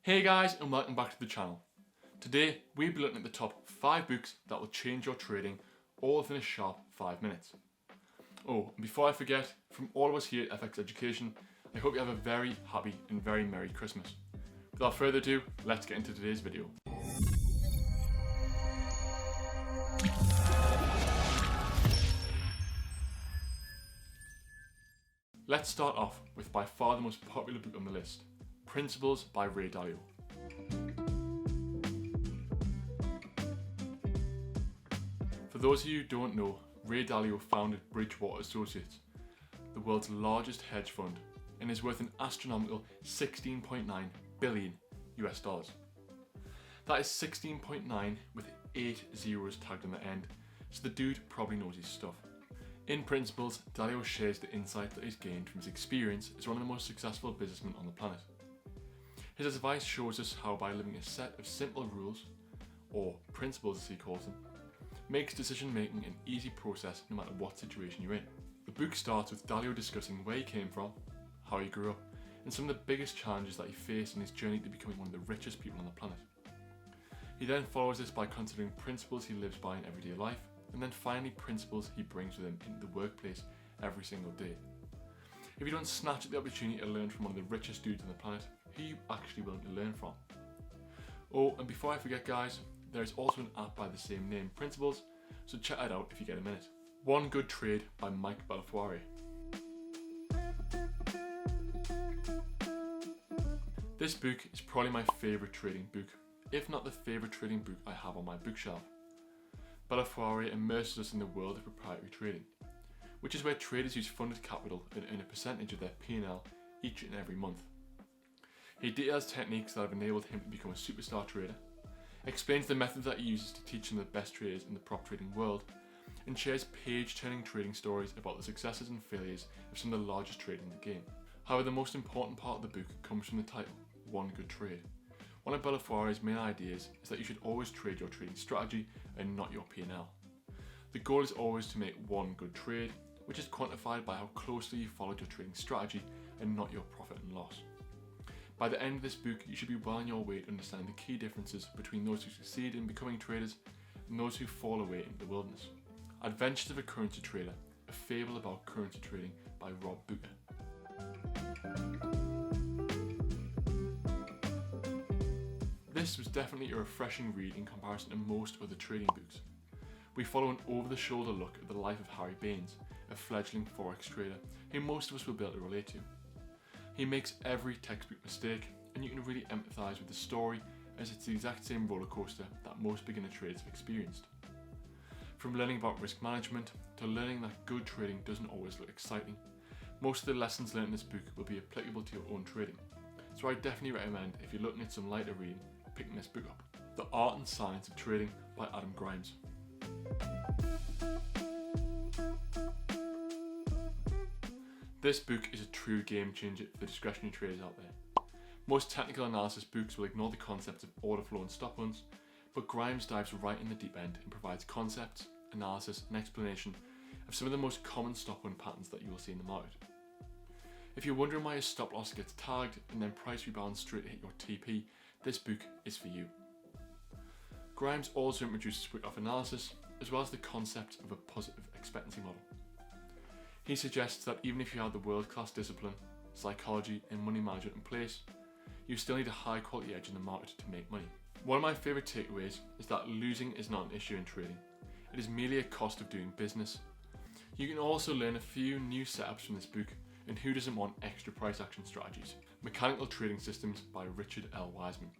Hey guys, and welcome back to the channel. Today we'll be looking at the top 5 books that will change your trading all within a sharp 5 minutes. Oh, and before I forget, from all of us here at FX Education, I hope you have a very happy and very Merry Christmas. Without further ado, let's get into today's video. Let's start off with by far the most popular book on the list, Principles by Ray Dalio. For those of you who don't know, Ray Dalio founded Bridgewater Associates, the world's largest hedge fund, and is worth an astronomical $16.9 billion US. That is 16.9 with 8 zeros tagged on the end, so the dude probably knows his stuff. In Principles, Dalio shares the insight that he's gained from his experience as one of the most successful businessmen on the planet. His advice shows us how by living a set of simple rules, or principles as he calls them, makes decision making an easy process no matter what situation you're in. The book starts with Dalio discussing where he came from, how he grew up, and some of the biggest challenges that he faced in his journey to becoming one of the richest people on the planet. He then follows this by considering principles he lives by in everyday life, and then finally principles he brings with him into the workplace every single day. If you don't snatch at the opportunity to learn from one of the richest dudes on the planet, who are you actually willing to learn from? Oh, and before I forget guys, there is also an app by the same name, Principles, so check it out if you get a minute. One Good Trade by Mike Bellafiore. This book is probably my favourite trading book, if not the favourite trading book I have on my bookshelf. Bellafiore immerses us in the world of proprietary trading, which is where traders use funded capital and earn a percentage of their P&L each and every month. He details techniques that have enabled him to become a superstar trader, explains the methods that he uses to teach some of the best traders in the prop trading world, and shares page-turning trading stories about the successes and failures of some of the largest traders in the game. However, the most important part of the book comes from the title, One Good Trade. One of Bellafiore's main ideas is that you should always trade your trading strategy and not your P&L. The goal is always to make one good trade, which is quantified by how closely you followed your trading strategy and not your profit and loss. By the end of this book, you should be well on your way to understanding the key differences between those who succeed in becoming traders and those who fall away into the wilderness. Adventures of a Currency Trader, a fable about currency trading by Rob Booker. This was definitely a refreshing read in comparison to most other trading books. We follow an over-the-shoulder look at the life of Harry Baines, a fledgling forex trader who most of us will be able to relate to. He makes every textbook mistake, and you can really empathise with the story as it's the exact same roller coaster that most beginner traders have experienced. From learning about risk management to learning that good trading doesn't always look exciting, most of the lessons learned in this book will be applicable to your own trading. So I definitely recommend, if you're looking at some lighter reading, picking this book up. The Art and Science of Trading by Adam Grimes. This book is a true game changer for the discretionary traders out there. Most technical analysis books will ignore the concepts of order flow and stop runs, but Grimes dives right in the deep end and provides concepts, analysis and explanation of some of the most common stop run patterns that you will see in the market. If you're wondering why a stop loss gets tagged and then price rebounds straight to hit your TP, this book is for you. Grimes also introduces quick off analysis as well as the concept of a positive expectancy model. He suggests that even if you have the world-class discipline, psychology and money management in place, you still need a high quality edge in the market to make money. One of my favourite takeaways is that losing is not an issue in trading. It is merely a cost of doing business. You can also learn a few new setups from this book, and who doesn't want extra price action strategies? Mechanical Trading Systems by Richard L. Wiseman.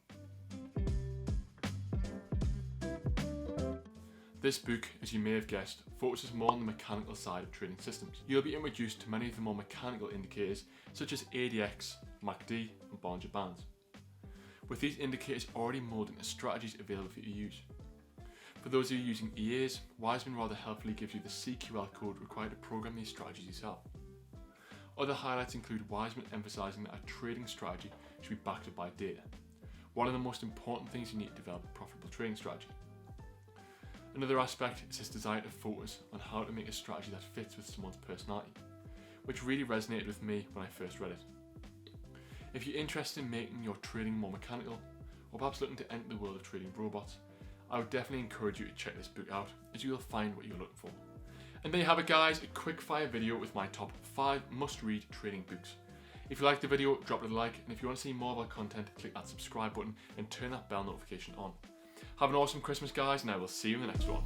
This book, as you may have guessed, focuses more on the mechanical side of trading systems. You'll be introduced to many of the more mechanical indicators such as ADX, MACD and Bollinger Bands. With these indicators already moulded into strategies available for you to use. For those of you using EAs, Wiseman rather helpfully gives you the CQL code required to program these strategies yourself. Other highlights include Wiseman emphasising that a trading strategy should be backed up by data, one of the most important things you need to develop a profitable trading strategy. Another aspect is his desire to focus on how to make a strategy that fits with someone's personality, which really resonated with me when I first read it. If you're interested in making your trading more mechanical, or perhaps looking to enter the world of trading robots, I would definitely encourage you to check this book out, as you will find what you're looking for. And there you have it guys, a quick fire video with my top 5 must-read trading books. If you liked the video, drop it a like, and if you want to see more of our content, click that subscribe button and turn that bell notification on. Have an awesome Christmas guys, and I will see you in the next one.